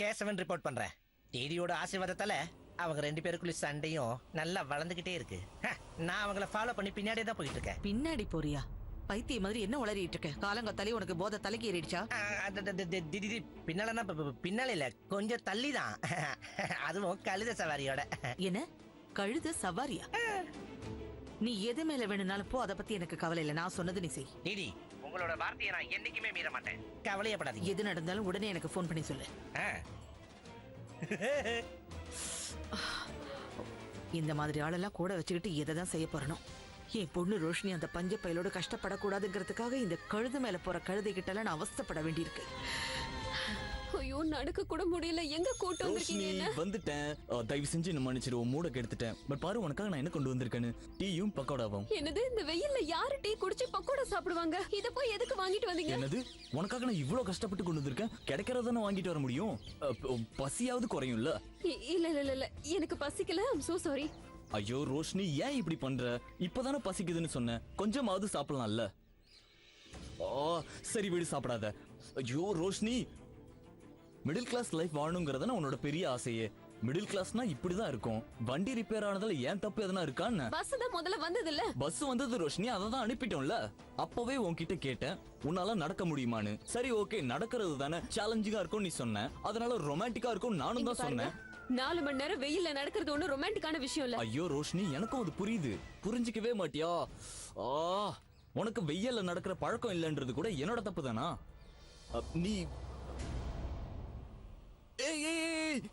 Kesavan report பண்றேன். டிடியோட ஆசீர்வாதத்தால அவங்க 2 பேருக்குள்ள சண்டையும் நல்லா வளர்ந்துகிட்டே இருக்கு. நான் அவங்கள ஃபாலோ பண்ணி பின்னாடியே தான் போயிட்டு இருக்கேன். பின்னாடி போறியா? பைத்திய மாதிரி என்ன உளறிட்டு இருக்க? காலங்கத்தாலே உனக்கு போதை தலைக்கு ஏறிடுச்சா? பின்னாலனா பின்னால இல்ல, கொஞ்சம் தள்ளி தான். அதுவும் கழுத சவாரியோட. என்ன கழுத சவாரியா? நீ எது மேல வேணும்னாலும் போ, அதை பத்தி எனக்கு கவலை இல்லை. நான் சொன்னது நீ செய். டிடி, உங்களோட வார்த்தையை நான் என்னைக்குமே மீற மாட்டேன். கவலையப்படாதீங்க. எது நடந்தாலும் உடனே எனக்கு ஃபோன் பண்ணி சொல்லு. இந்த மாதிரி ஆளெல்லாம் கூட வச்சுக்கிட்டு எதை தான் செய்ய போறணும்? என் பொண்ணு ரோஷினி அந்த பஞ்ச பையலோட கஷ்டப்படக்கூடாதுங்கிறதுக்காக இந்த கழுது மேல போற கழுதை கிட்ட நான் அவஸ்தைப்பட வேண்டியிருக்கு. ஐயோ, நடக்க கூட முடியல. எங்க கூட்டு வந்திருக்கீங்க? என்ன வந்துட்டேன், தயவு செஞ்சு என்ன மன்னிச்சிரு. மூட கெடுத்துட்டேன். பட் பாரு, உனக்காக நான் என்ன கொண்டு வந்திருக்கேன்னு. டீயும் பக்கோடாவும். என்னது, இந்த வெயில்ல யாரு டீ குடிச்சு பக்கோடா சாப்பிடுவாங்க? இத போய் எதுக்கு வாங்கிட்டு வந்தீங்க? என்னது, உனக்காக நான் இவ்வளவு கஷ்டப்பட்டு கொண்டு வந்திருக்கேன். கிடைக்கிறதானே வாங்கிட்டு வர முடியும். பசியாவது குறையும்ல? இல்ல இல்ல இல்ல, எனக்கு பசிக்கல. I'm so sorry. ஐயோ ரோஷினி, ஏன் இப்படி பண்ற? இப்பதானே பசிக்குதுன்னு சொன்ன, கொஞ்சமாவது சாப்பிடலாம்ல. சரி வீடு, சாப்பிடாத. ஐயோ ரோஷினி, மிடில் கிளாஸ் லைஃப் வாழணுங்கிறத உன்னோட பெரிய ஆசையே. மிடில் கிளாஸ்னா இப்படிதான் இருக்கும். வண்டி ரிப்பேர் ஆனதுல ஏன் தப்பு எதனா இருக்கான்னு? பஸ் தான் முதல்ல வந்தது இல்ல. பஸ் வந்தது ரோஷினி, அதை தான் அனுப்பிட்டோம்ல. அப்பவே உன்கிட்ட கேட்டேன், உன்னால நடக்க முடியுமான்னு. சரி ஓகே, நடக்கிறது தானே சேலஞ்சிங்கா இருக்கும் நீ சொன்ன. அதனால ரொமான்டிக்கா இருக்கும் நானும் தான் சொன்னேன். 4 மணி நேரம் வெயில்ல நடக்கிறது ஒண்ணு ரொமான்டிக்கான விஷயம் இல்ல. ஐயோ ரோஷினி, எனக்கும் அது புரியுது. புரிஞ்சிக்கவே மாட்டியா? உனக்கு வெயில்ல நடக்கிற பழக்கம் இல்லைன்றது கூட என்னோட தப்பு தானா? நீ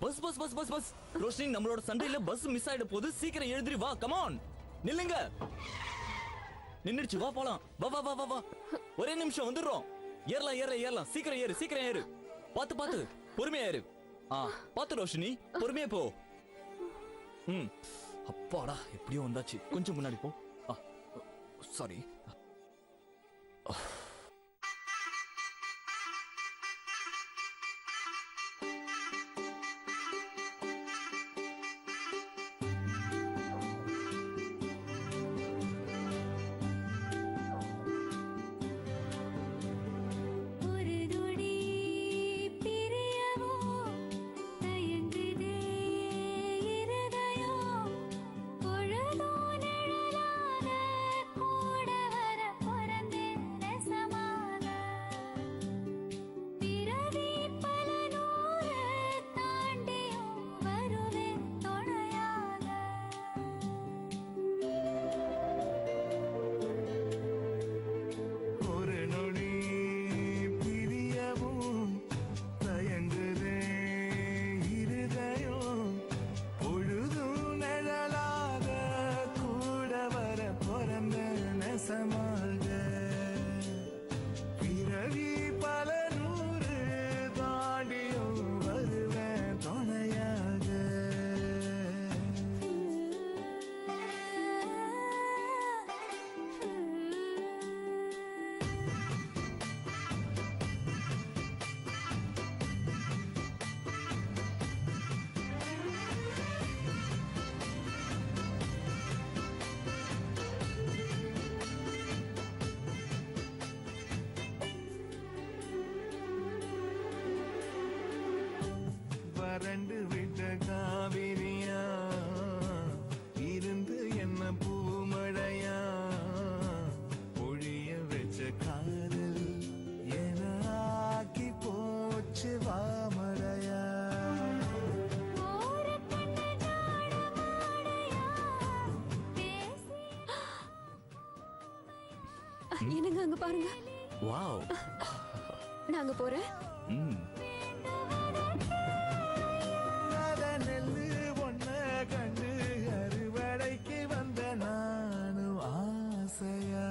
bus bus bus bus bus Roshini, நம்மளோட சண்டையில பஸ் மிஸ் ஆயிட போது. சீக்கிரம் எழுந்திரி வா. கமான், நில்லுங்க. நின்னுடுச்சு, வா போலாம். வா வா வா வா வா. ஒரே நிமிஷம் வந்துடுறோம். ஏறலாம் ஏறலாம் ஏறலாம். சீக்கிரம் ஏறு, சீக்கிரம் ஏறு. பாத்து பாத்து, பொறுமையா ஏறு. பாத்து ரோஷினி, பொறுமையா போ. அப்பாடா, எப்படியோ வந்தாச்சு. கொஞ்சம் முன்னாடி போ. சாரி. வறண்டு விட்ட காவிரியா இருந்து என்ன பூமழையா பொழிய வச்ச காதல் என ஆக்கி போச்சு வாமழையா. என்னங்க அங்க பாருங்க. வாவ், நாங்க போறேன். நெல்லு ஒன்ன கண்டு அறுவடைக்கு வந்த நானும் ஆசையா.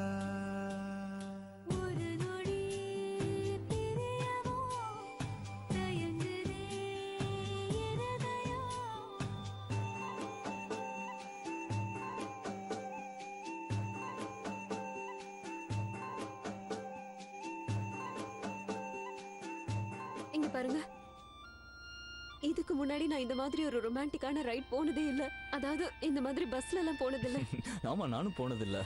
ஒரு நொடி பிரியவோ தயங்குதே இருதயம். இங்க பாருங்க, இதுக்கு முன்னாடி நான் இந்த மாதிரி ஒரு ரொமான்டிக்கான ரைட் போனதே இல்ல. அதாவது இந்த மாதிரி பஸ்ல எல்லாம் போனது இல்ல. ஆமா, நானும் போனதில்ல.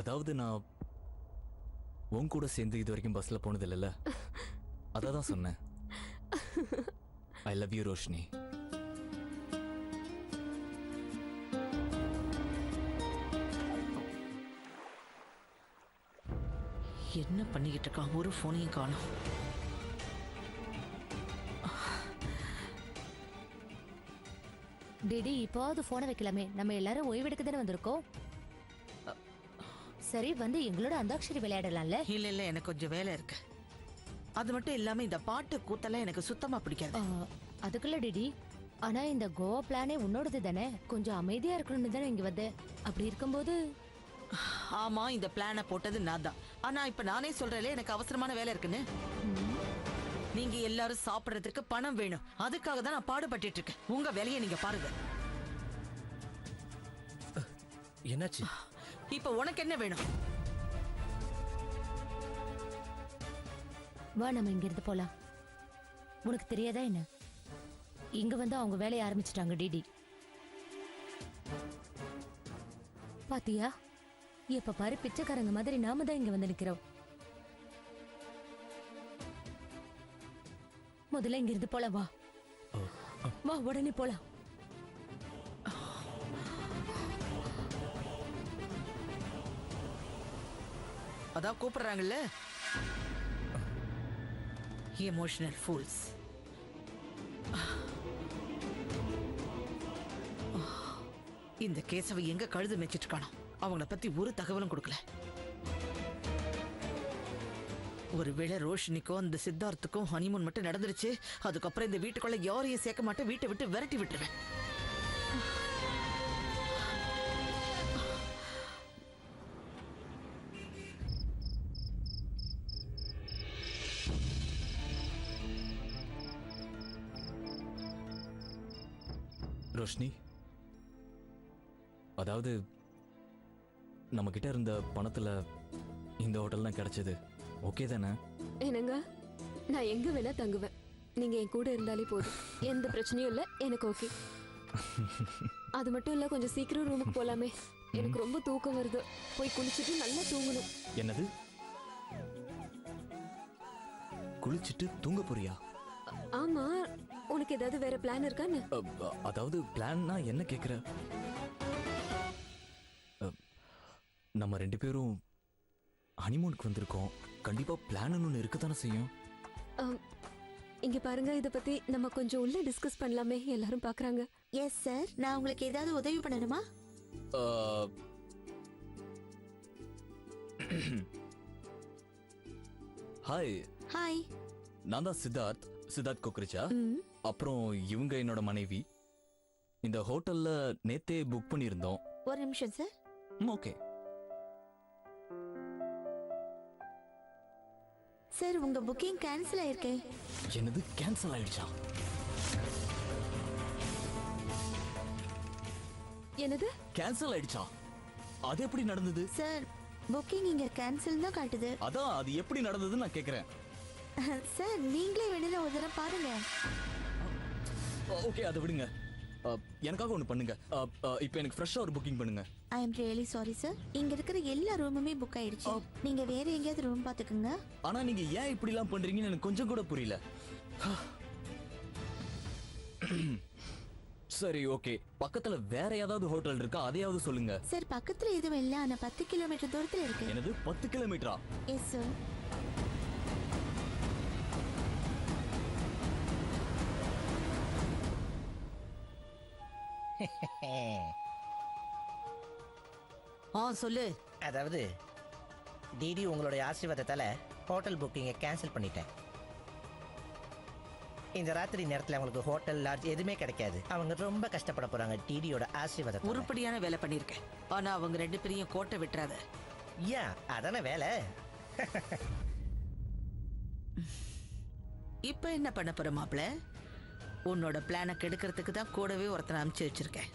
அதாவது நான் உன் கூட சேர்ந்து இது வரைக்கும் பஸ்ல போனது இல்லைல்ல, அதான் சொன்னேன். I love you Roshini. என்ன பண்ணிக்கிட்டு இருக்கான்? ஒரு போனையும் காணோம். டிடி இப்போது போனை வைக்கலாமே, நம்ம எல்லாரும் ஓய்வெடுக்க தானே வந்திருக்கோம். சரி வந்து எங்களோட அந்தாக்ஷரி விளையாடலாம்ல. இல்ல இல்ல, எனக்கு கொஞ்சம் வேலை இருக்கு. அது மட்டும் இல்லாம இந்த பாட்டு கூத்தெல்லாம் எனக்கு சுத்தமா பிடிக்காது. அதுக்குள்ள டிடி, ஆனா இந்த கோவா பிளானே உன்னோடது தானே, கொஞ்சம் அமைதியா இருக்கணும்னு தானே இங்க வந்து. அப்படி இருக்கும்போது ஆமா, இந்த பிளானை போட்டது நான் தான். ஆனா இப்ப நானே சொல்றேன் எனக்கு அவசரமான வேலை இருக்குன்னு. நீங்க எல்லாரும் சாப்பிடறதுக்கு பணம் வேணும், அதுக்காக தான் நான் பாடுபட்டு இருக்கேன். உங்க வேலையை நீங்க பாருங்க. என்னாச்சு? இப்ப உனக்கு என்ன வேணும்? வா நம்ம இங்க இருந்து போலாம். உனக்கு தெரியாதா என்ன, இங்க வந்து அவங்க வேலையை ஆரம்பிச்சிட்டாங்க. டிடி பாத்தியா, எப்ப பாரு பிச்சைக்காரங்க மாதிரி நாம தான் இங்க வந்து நிக்கிறோம். முதல்ல இங்க இருந்து போலாம். வா வா, உடனே போலாம். அதான் கூப்பிடுறாங்கல்ல, எமோஷனல் ஃபூல்ஸ். இந்த கேசவை எங்க கழுது மேய்ச்சிட்டு இருக்கானோ, அவங்கள பத்தி ஒரு தகவலும் கொடுக்கல. ஒருவேளை ரோஷினிக்கும் அந்த சித்தார்த்துக்கும் ஹனிமூன் மட்டும் நடந்துருச்சு, அதுக்கப்புறம் இந்த வீட்டுக்குள்ள யாரையும் சேர்க்க மாட்டேன், வீட்டை விட்டு விரட்டி விட்டுருவேன். ரோஷினி, அதாவது நம்ம கிட்ட இருந்த பணத்துல இந்த ஹோட்டல் தான் கிடைச்சது. ஓகே தானே? என்னங்க, நான் எங்க வேணா தங்குவேன். நீங்க என் கூட இருந்தாலே போதும், எந்த பிரச்சனையும் இல்ல. எனக்கு ஓகே. அது மட்டும் இல்ல, கொஞ்சம் சீக்கிரம் ரூமுக்கு போலாமே. எனக்கு ரொம்ப தூக்கம் வருது, போய் குளிச்சுட்டு நல்லா தூங்கணும். என்னது, குளிச்சிட்டு தூங்க போறியா? ஆமா, உனக்கு ஏதாவது வேற பிளான் இருக்கான்னு? அதாவது பிளான்னா என்ன கேக்குற? நம்ம ரெண்டு பேரும் ஹனிமூனுக்கு வந்திருக்கோம், கண்டிப்பா பிளான் ஒன்று இருக்கத்தானே செய்யும். இங்க பாருங்க, இத பத்தி நம்ம கொஞ்சம் உள்ள டிஸ்கஸ் பண்ணலாமே, எல்லாரும் பாக்குறாங்க. எஸ் சார், நான் உங்களுக்கு ஏதாவது உதவி பண்ணணுமா? ஹாய். ஹாய். நான் தான் சித்தார்த் கொக்கரிச்சா. அப்புறம் இவங்க என்னோட மனைவி. இந்த ஹோட்டல்ல நேத்தே புக் பண்ணியிருந்தோம். ஒரு நிமிஷம் சார். ஓகே சார், உங்க புக்கிங் கேன்சல் ஆயிருக்கு. என்னது, கேன்சல் ஆயிடுச்சா? என்னது, கேன்சல் ஆயிடுச்சா? அது எப்படி நடந்தது? சார், புக்கிங் இங்க கேன்சல் தான் காட்டுது. அதான் அது எப்படி நடந்ததுன்னு நான் கேக்குறேன். சார், நீங்களே வெளியில ஒரு தடவை பாருங்க. ஓகே, அதை விடுங்க. எனக்காக ஒன்று பண்ணுங்க. இப்போ எனக்கு ஃப்ரெஷ்ஷாக ஒரு புக்கிங் பண்ணுங்க. I am really sorry sir, இங்க இருக்கிற எல்லா ரூமுமே புக் ஆயிடுச்சு. நீங்க வேற எங்கேயாவது ரூம் பாத்துக்கோங்க. ஆனா நீங்க ஏன் இப்படிலாம் பண்றீங்கன்னு எனக்கு கொஞ்சம் கூட புரியல. சரி, ஓகே, பக்கத்துல வேற ஏதாவது ஹோட்டல் இருக்கா, அதையாவது சொல்லுங்க. சார், பக்கத்துல எதுவும் இல்ல, ஆனா 10 கிலோமீட்டர் தூரத்துல இருக்கு. என்னது, 10 கிலோமீட்டரா? Yes sir. சொல்லு. அதாவது டிடி உங்களுடைய ஆசீர்வாதத்தால ஹோட்டல் புக்கிங்கை கேன்சல் பண்ணிட்டேன். இந்த ராத்திரி நேரத்தில் அவங்களுக்கு ஹோட்டல் லாட்ஜ் எதுவுமே கிடைக்காது. அவங்க ரொம்ப கஷ்டப்பட போறாங்க டிடியோட ஆசீர்வாதம். உருப்படியான வேலை பண்ணிருக்கேன், ஆனா அவங்க ரெண்டு பேரையும் கோட்டை விட்டுறாத. ஏன், அதான வேலை. இப்ப என்ன பண்ண போற மாப்ள? உன்னோட பிளானை கெடுக்கிறதுக்கு தான் கூடவே ஒருத்தனை அனுப்பிச்சு வச்சிருக்கேன்.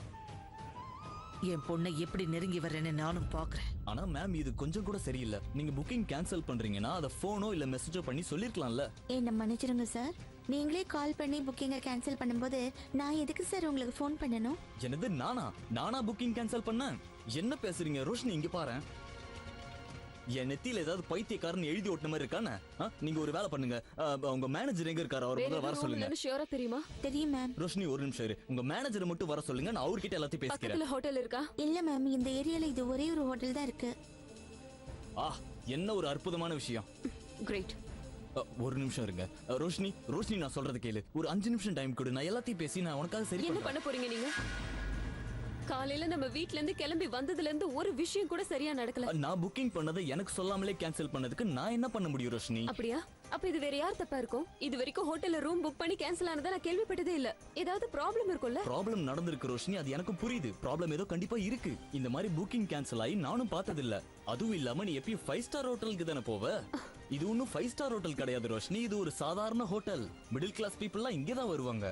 என் பொண்ணை எப்படி நெருங்கி வர்றேன்னு நானும் பாக்குறேன். ஆனா மேம், இது கொஞ்சம் கூட சரியில்லை. நீங்க புக்கிங் கேன்சல் பண்றீங்கன்னா அதை போனோ இல்ல மெசேஜோ பண்ணி சொல்லிருக்கலாம்ல. என்ன மன்னிச்சிருங்க சார், நீங்களே கால் பண்ணி புக்கிங்கை கேன்சல் பண்ணும்போது நான் எதுக்கு சார் உங்களுக்கு ஃபோன் பண்ணணும்? என்னது, நானா புக்கிங் கேன்சல் பண்ணேன்? என்ன பேசுறீங்க ரோஷினி? இங்க பாரு, என் நெத்தியில ஏதாவது பைத்தியக்காரன் எழுதி ஓட்டுன மாதிரி இருக்கானே? நீங்க ஒரு வேலை பண்ணுங்க, உங்க மேனேஜர் எங்க இருக்காரு அவர் முதல்ல வர சொல்லுங்க. ஷியோரா தெரியுமா? தெரியும் மேம். ரோஷினி ஒரு நிமிஷம் இரு, உங்க மேனேஜரை மட்டும் வர சொல்லுங்க, நான் அவர்கிட்ட எல்லாத்தையும் பேசிக்கிறேன். பக்கத்துல ஹோட்டல் இருக்கா? இல்ல மேம், இந்த ஏரியால இது ஒரே ஒரு ஹோட்டல் தான் இருக்கு. என்ன ஒரு அற்புதமான விஷயம். கிரேட். ஒரு நிமிஷம் இருங்க ரோஷினி நான் சொல்றது கேளு. ஒரு 5 நிமிஷம் டைம் கொடு, நான் எல்லாத்தையும் பேசி நான் உனக்காக சரி என்ன பண்ண போறீங்க நீங்க? காலையில நம்ம வீட்ல இருந்து கிளம்பி வந்ததுல இருந்து ஒரு விஷயம் கூட சரியா நடக்கல. நான் புக்கிங் பண்ணதை எனக்கு சொல்லாமலே கேன்சல் பண்ணதுக்கு நான் என்ன பண்ண முடியும் ரோஷினி? அப்படியா? அப்ப இது வேற யார் தப்பா இருக்கும்? இது வரைக்கும் ஹோட்டல்ல ரூம் புக் பண்ணி கேன்சல் ஆனதா நான் கேள்விப்பட்டதே இல்ல. ஏதாவது ப்ராப்ளம் இருக்கும்ல? ப்ராப்ளம் நடந்திருக்கு ரோஷினி, அது எனக்கு புரியுது. ப்ராப்ளம் ஏதோ கண்டிப்பா இருக்கு. இந்த மாதிரி புக்கிங் கேன்சல் ஆகி நானும் பார்த்தது இல்ல. அதுவும் இல்லாம நீ எப்பயும் 5 ஸ்டார் ஹோட்டலுக்கு தானே போவ. இது ஒன்னும் 5 ஸ்டார் ஹோட்டல் கிடையாது ரோஷினி, இது ஒரு சாதாரண ஹோட்டல். மிடில் கிளாஸ் பீப்புள்லாம் இங்கே தான் வருவாங்க.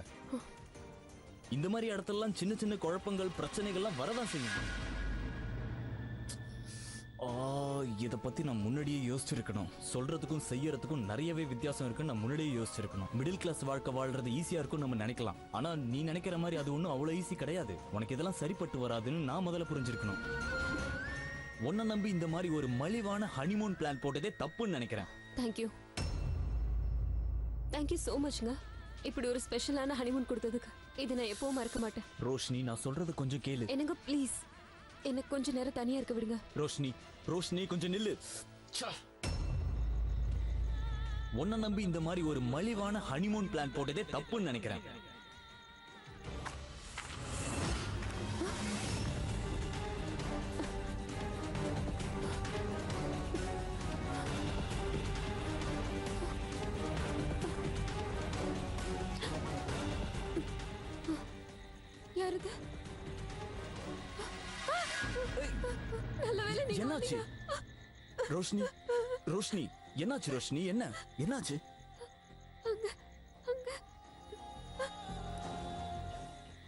இந்த மாதிரி இடத்துலலாம் சின்ன சின்ன குழப்பங்கள் பிரச்சனைகள்லாம் வரதான் செய்யும். இத பத்தி நான் முன்னாடியே யோசிச்சிருக்கணும். சொல்றதுக்கும் செய்யறதுக்கும் நிறையவே வித்தியாசம் இருக்குன்னு நான் முன்னாடியே யோசிச்சிருக்கணும். மிடில் கிளாஸ் வாழ்க்கை வாழ்றது ஈஸியா இருக்கும் நம்ம நினைக்கலாம். ஆனா நீ நினைக்கிற மாதிரி அது ஒன்றும் அவ்வளவு ஈஸி கிடையாது. உனக்கு இதெல்லாம் சரிப்பட்டு வராதுன்னு நான் முதல்ல புரிஞ்சிருக்கணும். உன்னை நம்பி இந்த மாதிரி ஒரு மலிவான ஹனிமூன் பிளான் போட்டதே தப்புன்னு நினைக்கிறேன். தேங்க்யூ சோ மச்ங்க. இப்படி ஒரு ஸ்பெஷலான ஹனிமூன் கொடுத்ததுக்கு இதை நான் எப்பவும் மறக்க மாட்டேன். ரோஷினி நான் சொல்றது கொஞ்சம் கேளு. எனக்கு ப்ளீஸ், எனக்கு கொஞ்ச நேரம் தனியா இருக்க விடுங்க. ரோஷினி கொஞ்சம் நில்லு. உன்னை நம்பி இந்த மாதிரி ஒரு மலிவான ஹனிமூன் பிளான் போட்டதே தப்புன்னு நினைக்கிறேன். யாருது? நல்ல வேளை நீங்க என்னாச்சு ரோஷினி என்னாச்சு ரோஷினி? என்னாச்சு?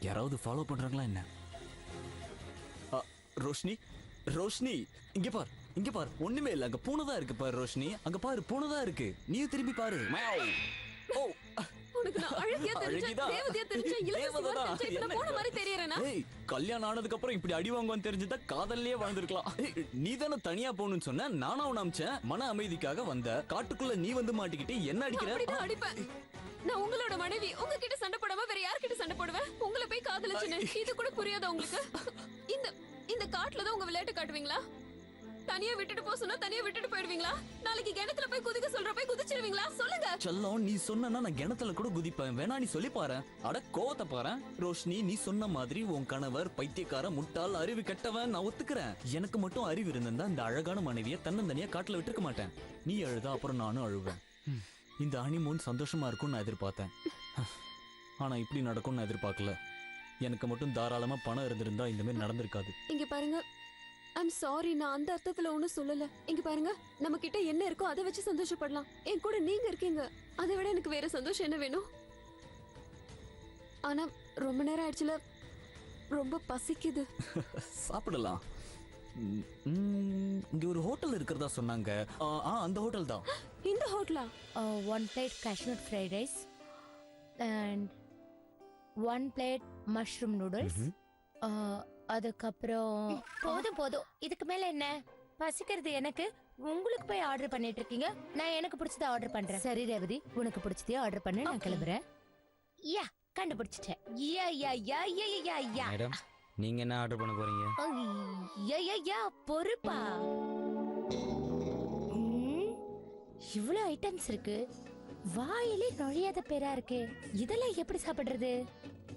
யாராவது ஃபாலோ பண்றாங்களா என்ன? ரோஷினி இங்க பார் ஒண்ணுமே இல்ல. அங்க பூனை தான் இருக்கு பாரு ரோஷினி, அங்க பாரு பூனை தான் இருக்கு. நீயும் திரும்பி பாரு. கல்யாணம் ஆனதுக்கு அப்புறம் இப்படி அடி வாங்குவான்னு தெரிஞ்சுட்டா காதல்லையே வாழ்ந்துருக்கலாம். நீ தானே தனியா போகணும்னு சொன்ன, நானும் அவனை அமிச்சேன். மன அமைதிக்காக வந்த காட்டுக்குள்ள நீ வந்து மாட்டிக்கிட்டு என்ன அடிக்கிற? நான் உங்களோட மனைவி, உங்ககிட்ட சண்டை போடாம வேற யார்கிட்ட சண்டை போடுவேன்? உங்களை போய் காதலிச்சேன், இது கூட புரியாதா உங்களுக்கு? இந்த காட்டுல தான் உங்க விளையாட்டு காட்டுவீங்களா? தனியா விட்டுட்டு போ சொன்னா தனியா விட்டுட்டு போயிடுவீங்களா? நாளைக்கு கிணத்துல போய் குதிக்க சொல்ற போய் குதிச்சிருவீங்களா? சொல்லுங்க. செல்லம், நீ சொன்னா நான் கிணத்துல கூட குதிப்பேன். வேணா நீ சொல்லி பாரு. அட கோவத்தை பாரு ரோஷினி. நீ சொன்ன மாதிரி உன் கணவர் பைத்தியக்கார, முட்டாள், அறிவு கெட்டவன் நான் ஒத்துக்கிறேன். எனக்கு மட்டும் அறிவு இருந்திருந்தா இந்த அழகான மனைவியை தன்னந்தனியா காட்டுல விட்டுருக்க மாட்டேன். நீ அழுதா அப்புறம் நானும் அழுவேன். இந்த ஹனிமூன் சந்தோஷமா இருக்கும்னு நான் எதிர்பார்த்தேன். ஆனா இப்படி நடக்கும்னு நான் எதிர்பார்க்கல. எனக்கு மட்டும் தாராளமா பணம் இருந்திருந்தா இந்த மாதிரி நடந்திருக்காது. இங்க பாருங்க, ஐம் சாரி, நான் அந்த அர்த்தத்துல ஒன்னும் சொல்லல. இங்க பாருங்க, நம்ம கிட்ட என்ன இருக்கோ அதை வச்சு சந்தோஷப்படலாம். என் கூட நீங்க இருக்கீங்க, அதை விட எனக்கு வேற சந்தோஷம் என்ன வேணும்? ஆனா ரொம்ப நேரம் ஆயிடுச்சுல, ரொம்ப பசிக்குது. சாப்பிடலாம். இங்க ஒரு ஹோட்டல் இருக்கிறதா சொன்னாங்க. அந்த ஹோட்டல் தான். இந்த ஹோட்டலா? 1 plate cashew nut fried rice and 1 plate mushroom noodles. அதுக்கப்புறம் போதும் இதுக்கு மேல என்ன? பசிக்கிறது எனக்கு, உங்களுக்கு போய் ஆர்டர் பண்ணிட்டு இருக்கீங்க. நான் எனக்கு பிடிச்சத ஆர்டர் பண்றேன். சரி ரேவதி, உனக்கு பிடிச்சதே ஆர்டர் பண்ணு, நான் கிளம்புறேன். யா, கண்டுபிடிச்சிட்டேன். யா மேடம், நீங்க என்ன ஆர்டர் பண்ண போறீங்க? யா பொறுப்பா. இவ்வளவு ஐட்டம்ஸ் இருக்கு, வாயிலே நுழையாத பேரா இருக்கு. இதெல்லாம் எப்படி சாப்பிடுறது?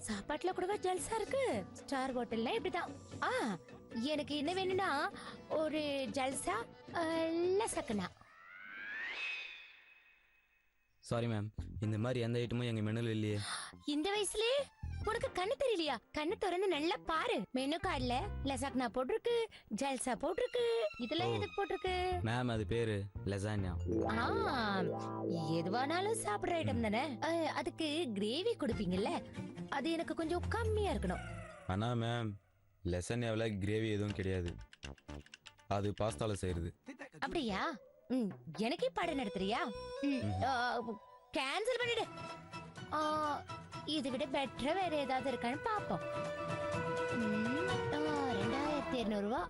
சாப்பாட்டுல கூட ஜல்சா இருக்கு. ஸ்டார் ஹோட்டல்ல இப்படிதான். எனக்கு என்ன வேணும்னா ஒரு ஜல்சா லசக்கனா. சாரி மேம், இந்த மாதிரி எந்த ஐட்டமும் எங்க மெனுல இல்லையே. இந்த வயசுலயே உனக்கு கண்ணு தெரியலையா? கண்ணு திறந்து நல்லா பாரு. மெனு கார்டுல லசாக்னா போட்டிருக்கு, ஜல்சா போட்டிருக்கு. இதெல்லாம் எதுக்கு போட்டிருக்கு? மேம், அது பேரு லசானியா. எதுவானாலும் சாப்பிடுற ஐட்டம் தானே. அதுக்கு கிரேவி கொடுப்பீங்கல்ல, அது எனக்கு கொஞ்சம் கம்மியா இருக்கணும். ஆனா மேம், லசானியாவில் கிரேவி எதுவும் கிடையாது. அது பாஸ்தால செய்யறது. அப்படியா? எனக்கே பாடம் நடத்துறியா? கேன்சல் பண்ணிடு. இதை விட பெட்டரா வேற ஏதாவது இருக்கான்னு பாப்போம். 2200 ரூபா.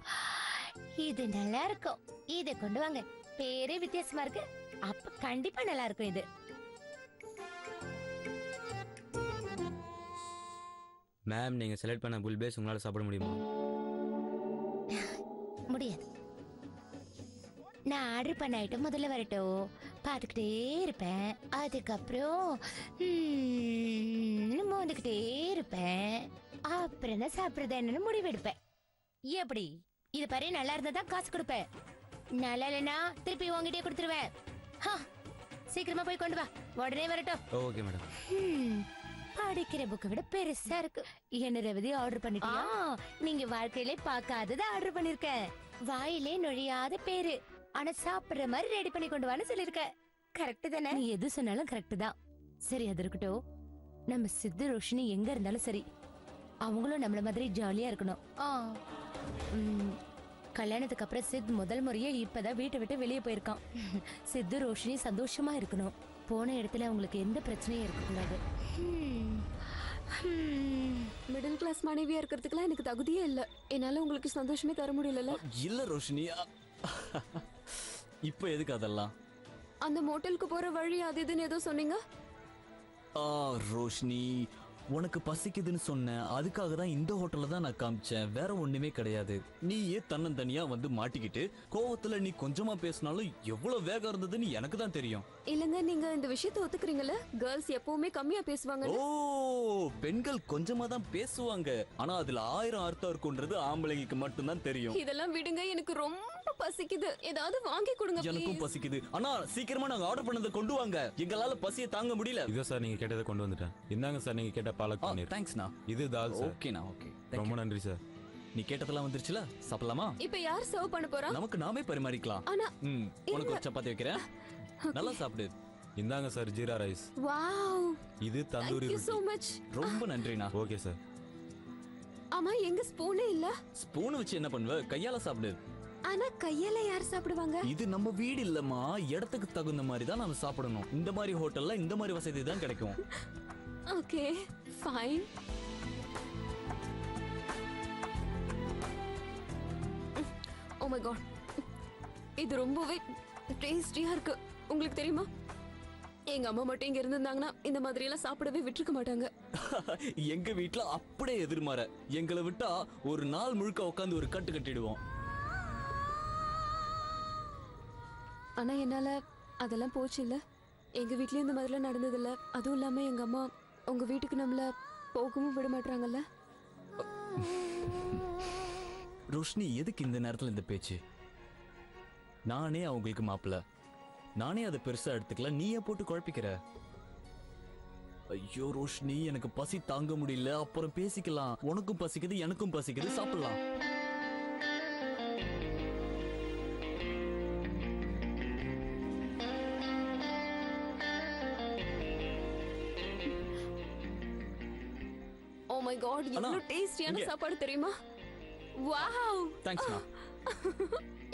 இது நல்லா இருக்கும். இத கொண்டு வாங்க. பேரே வித்தியாசமா இருக்கு. அப்ப கண்டிப்பா நல்லா இருக்கும் இது. மேம் நீங்கள் செலக்ட் பண்ண புல்பேஸ் உங்களால் சாப்பிட முடியுமா? முடியாது. நான் ஆர்டர் பண்ண ஐட்டம் முதல்ல வரட்டும், பார்த்துக்கிட்டே இருப்பேன். அதுக்கப்புறம் மோந்துக்கிட்டே இருப்பேன். அப்புறம் தான் சாப்பிட்றது என்னன்னு முடிவெடுப்பேன். எப்படி? இது பாரு, நல்லா இருந்தா தான் காசு கொடுப்பேன். நல்லா இல்லைன்னா திருப்பி உங்ககிட்டே கொடுத்துருவேன். சீக்கிரமா போய் கொண்டு வா, உடனே வரட்டும். Okay madam. படிக்கிற புக்கை விட பெருசா இருக்கு. என்ன ரவதி ஆர்டர் பண்ணிட்டியா? நீங்க வாழ்க்கையிலே பார்க்காததை ஆர்டர் பண்ணிருக்கேன். வாயிலே நுழையாத பேரு, ஆனா சாப்பிடுற மாதிரி ரெடி பண்ணி கொண்டு வான்னு சொல்லிருக்க. கரெக்ட் தானே? நீ எது சொன்னாலும் கரெக்ட் தான். சரி, அது இருக்கட்டும். நம்ம சித்து ரோஷினி எங்க இருந்தாலும் சரி, அவங்களும் நம்மள மாதிரி ஜாலியா இருக்கணும். கல்யாணத்துக்கு அப்புறம் சித் முதல் முறையே இப்பதான் வீட்டை விட்டு வெளியே போயிருக்கான். சித்து ரோஷினி சந்தோஷமா இருக்கணும். போன இடத்துல அவங்களுக்கு எந்த பிரச்சனையும் இருக்கக்கூடாது. மிடில் கிளாஸ் மனைவியா இருக்கிறதுக்குலாம் எனக்கு தகுதியே இல்ல. என்னால உங்களுக்கு சந்தோஷமே தர முடியல. இல்ல ரோஷினி, இப்போ எதுக்கு அதெல்லாம்? அந்த மோட்டலுக்கு போற வழி அது இதுன்னு ஏதோ சொன்னீங்க. ரோஷினி, உனக்கு பசிக்குதுன்னு சொன்னேன். அதுக்காக தான் இந்த ஹோட்டல்ல தான் நான் காமிச்சேன். வேற ஒண்ணுமே கிடையாது. நீயே தன்னந்தனியா வந்து மாட்டிக்கிட்டு கோவத்துல நீ கொஞ்சமா பேசினாலும் எவ்வளவு வேகம் இருந்ததுன்னு எனக்கு தான் தெரியும். இல்லங்க, நீங்க இந்த விஷயத்தை ஒத்துக்கிறீங்கல்ல? கேர்ள்ஸ் எப்பவுமே கம்மியா பேசுவாங்க. ஓ, பெண்கள் கொஞ்சமா தான் பேசுவாங்க. ஆனா அதுல 1000 அர்த்தம் இருக்கும்ன்றது ஆம்பளைங்களுக்கு மட்டும்தான் தெரியும். இதெல்லாம் விடுங்க, எனக்கு ரொம்ப பசிக்குது. ஏதாவது வாங்கி கொடுங்க. எனக்கும் பசிக்குது. ஆனா சீக்கிரமா நாங்க ஆர்டர் பண்ணதை கொண்டு வாங்க. எங்களால பசியை தாங்க முடியல. இதோ சார் நீங்க கேட்டதை கொண்டு வந்துட்டேன். இந்தாங்க சார் நீங்க கேட்ட பாலக் பன்னீர். தேங்க்ஸ்ண்ணா. இது தால் சார். ஓகேண்ணா, ஓகே. ரொம்ப நன்றி சார். நீ கேட்டதெல்லாம் வந்துருச்சுல, சாப்பிடலாமா? இப்ப யார் சர்வ் பண்ண போறா? நமக்கு நாமே பரிமாறிக்கலாம். ஆனா உனக்கு ஒரு சப்பாத்தி வைக்கிறேன். நல்லா சாப்பிடு. இந்தாங்க சார் ஜீரா ரைஸ். வாவ், இது தந்தூரி thank you so ரொட்டி. much. ரொம்ப நன்றிண்ணா. Okay sir. ஆமா, எங்க ஸ்பூனே இல்ல. ஸ்பூன் வச்சு என்ன பண்ணுவ? கையால சாப்பிடு. ஆனா கையால யார் சாப்பிடுவாங்க? இது நம்ம வீடு இல்லம்மா. இடத்துக்கு தகுந்த மாதிரி தான் நம்ம சாப்பிடணும். இந்த மாதிரி ஹோட்டல்ல இந்த மாதிரி வசதி தான் கிடைக்கும். Okay, fine. Oh my God, இது ரொம்பவே டேஸ்டியா இருக்கு. உங்களுக்கு தெரியுமா, எங்க அம்மா மட்டும் இங்க இருந்திருந்தாங்கன்னா இந்த மாதிரி எல்லாம் சாப்பிடவே விட்டுருக்க மாட்டாங்க. எங்க வீட்டுல அப்படியே எதிர்மாற. எங்களை விட்டா ஒரு நாள் முழுக்க உட்காந்து ஒரு கட்டு கட்டிடுவோம். ஆனா என்னால அதெல்லாம் போச்சு இல்ல. எங்க வீட்லயும் இந்த மாதிரிலாம் நடந்தது இல்ல. அதுவும் இல்லாம எங்க அம்மா உங்க வீட்டுக்கு நம்மள போகவும் விட மாட்டாங்கல்ல. ரோஷினி, எதுக்கு இந்த நேரத்துல இந்த பேச்சு? நானே அவங்களுக்கு மாப்பிள்ள. நானே அதை பெருசா எடுத்துக்கல, நீயே போட்டு குழப்பிக்கிற. ஐயோ ரோஷினி, எனக்கு பசி தாங்க முடியல. அப்புறம் பேசிக்கலாம். உனக்கும் பசிக்குது, எனக்கும் பசிக்குது, சாப்பிடலாம். ஓ மை காட், இவ்ளோ டேஸ்டியான சாப்பாடு தெரியுமா? வாவ், தேங்க்ஸ்மா.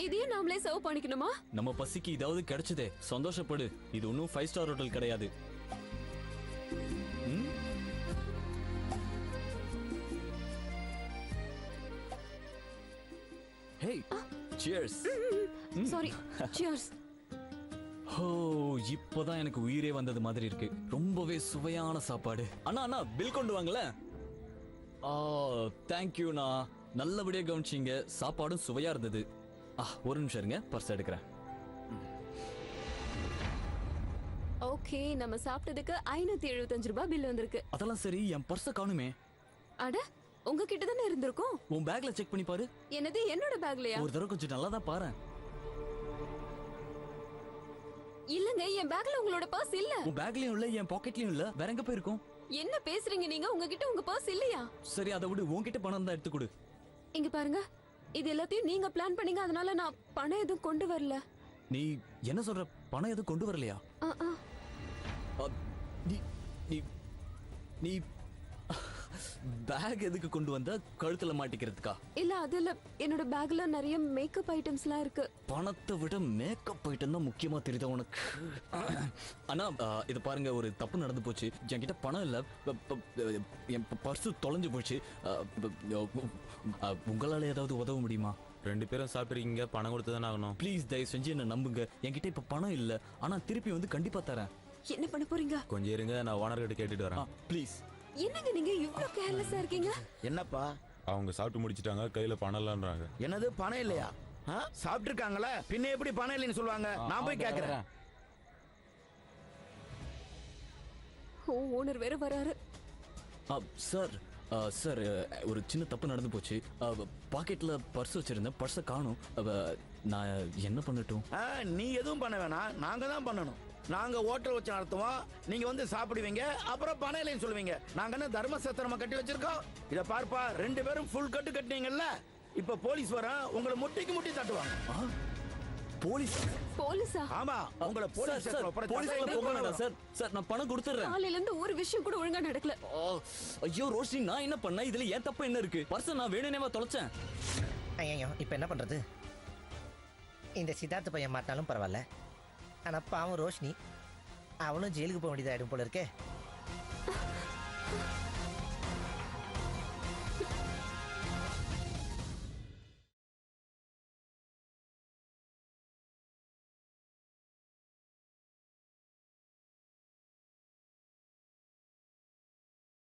இதையும் நாமளே சர்வ் பண்ணிக்கணுமா? நம்ம பசிக்கு இதாவது கிடைச்சதே, சந்தோஷப்படு. இது ஒன்றும் 5 ஸ்டார் ஹோட்டல் கிடையாது. Hey, cheers. Sorry, cheers. Oh, இப்போதான் எனக்கு உயிரே வந்தது மாதிரி இருக்கு. ரொம்பவே சுவையான சாப்பாடு. அண்ணா அண்ணா, பில் கொண்டு வாங்கல. தேங்க்யூண்ணா. நல்லபடியா கவனிச்சிங்க. சாப்பாடும் சுவையா இருந்தது. ஒரு நிமிஷம் இருங்க, பர்ஸ் எடுக்கிறேன். ஓகே, நம்ம சாப்பிட்டதுக்கு 575 ரூபாய் பில் வந்திருக்கு. அதெல்லாம் சரி, என் பர்ஸை காணுமே. அட, உங்ககிட்ட தானே இருந்திருக்கும். உன் பேக்ல செக் பண்ணி பாரு. என்னது, என்னோட பேக்லயா? ஒரு தடவை கொஞ்சம் நல்லா தான் பாரு. இல்லங்க, என் பேக்ல உங்களோட பர்ஸ் இல்ல. உன் பேக்லயும் இல்ல, என் பாக்கெட்லயும் இல்ல. வேற எங்க போயிருக்கும்? என்ன பேசுறீங்க நீங்க? உங்ககிட்ட உங்க பர்ஸ் இல்லையா? சரி, அதை விடு. உன்கிட்ட பணம் தான் எடுத்து கொடு. இங்க பாருங்க, இது எல்லாத்தையும் நீங்க பிளான் பண்ணீங்க. அதனால நான் பணம் எதுவும் கொண்டு வரல. நீ என்ன சொல்ற? பணம் எதுவும் கொண்டு வரலையா? நீ பேக் எதுக்கு கொண்டு வந்த? கழுத்துல மாட்டிக்கிறதுக்கா? இல்ல, அது இல்ல. என்னோட பேக்ல நிறைய மேக்கப் ஐட்டம்ஸ்லாம் இருக்கு. பணத்தை விட மேக்கப் ஐட்டம் தான் முக்கியமா தெரியுதா உனக்கு? ஆனா இது பாருங்க, ஒரு தப்பு நடந்து போச்சு. என்கிட்ட பணம் இல்ல, என் பர்ஸ் தொலைஞ்சு போச்சு. உங்களால ஏதாவது உதவ முடியுமா? 2 பேரும் சாப்பிட்ருக்கீங்க, பணம் கொடுத்து தானே ஆகணும். ப்ளீஸ் தயவு செஞ்சு என்ன நம்புங்க. என்கிட்ட இப்ப பணம் இல்ல, ஆனா திருப்பி வந்து கண்டிப்பா தரேன். என்ன பண்ண போறீங்க? கொஞ்சம் இருங்க, நான் ஓனர் கிட்ட கேட்டுட்டு வரேன். ப்ளீஸ். என்னங்க நீங்க இவ்ளோ கேர்லெஸ்ஸா இருக்கீங்க? என்னப்பா அவங்க சாப்பிட்டு முடிச்சிட்டாங்க, கையில பணம் இல்லைன்றாங்க. என்னது பணம் இல்லையா? சாப்பிட்டு இருக்காங்களே, பின்ன எப்படி பணம் இல்லைன்னு சொல்லுவாங்க? நான் போய் கேட்கறேன். ஓனர் வேற வராரு. சார் சார் ஒரு சின்ன தப்பு நடந்து போச்சு. பாக்கெட்ல பர்ஸ் வச்சிருந்தேன், பர்ஸை காணும். நான் என்ன பண்ணட்டும்? நீ எதுவும் பண்ண வேணாம், நாங்க தான் பண்ணணும். நாங்க ஹோட்டல் வச்சு நடத்துவோம், நீங்க வந்து சாப்பிடுவீங்க, அப்புறம் பணம் இல்லைன்னு சொல்லுவீங்க. நாங்க என்ன தர்மசத்திரமா கட்டி வச்சிருக்கோம்? இத பார்ப்பா, 2 பேரும் ஃபுல் கட்டு கட்டினீங்கல்ல, இப்ப போலீஸ் வர உங்களை முட்டிக்கு முட்டி தட்டுவாங்க. போலீஸ்? போலீஸா? ஆமா, உங்களை போலீஸ் சார். சார் நான் பணம் கொடுத்துறேன். காலையில இருந்து ஒரு விஷயம் கூட ஒழுங்கா நடக்கல. ஐயோ ரோஷினி, நான் என்ன பண்ண? இதுல ஏன் தப்பு என்ன இருக்கு? பர்ஸ் நான் வேணும்னேவா தொலைச்சேன். ஐயோ இப்போ என்ன பண்றது? இந்த சித்தார்த்த பையன் மாட்டினாலும் பரவாயில்ல, ஆனா பாவம் ரோஷினி, அவனும் ஜெயிலுக்கு போக வேண்டியதாயிடும் போல இருக்கே.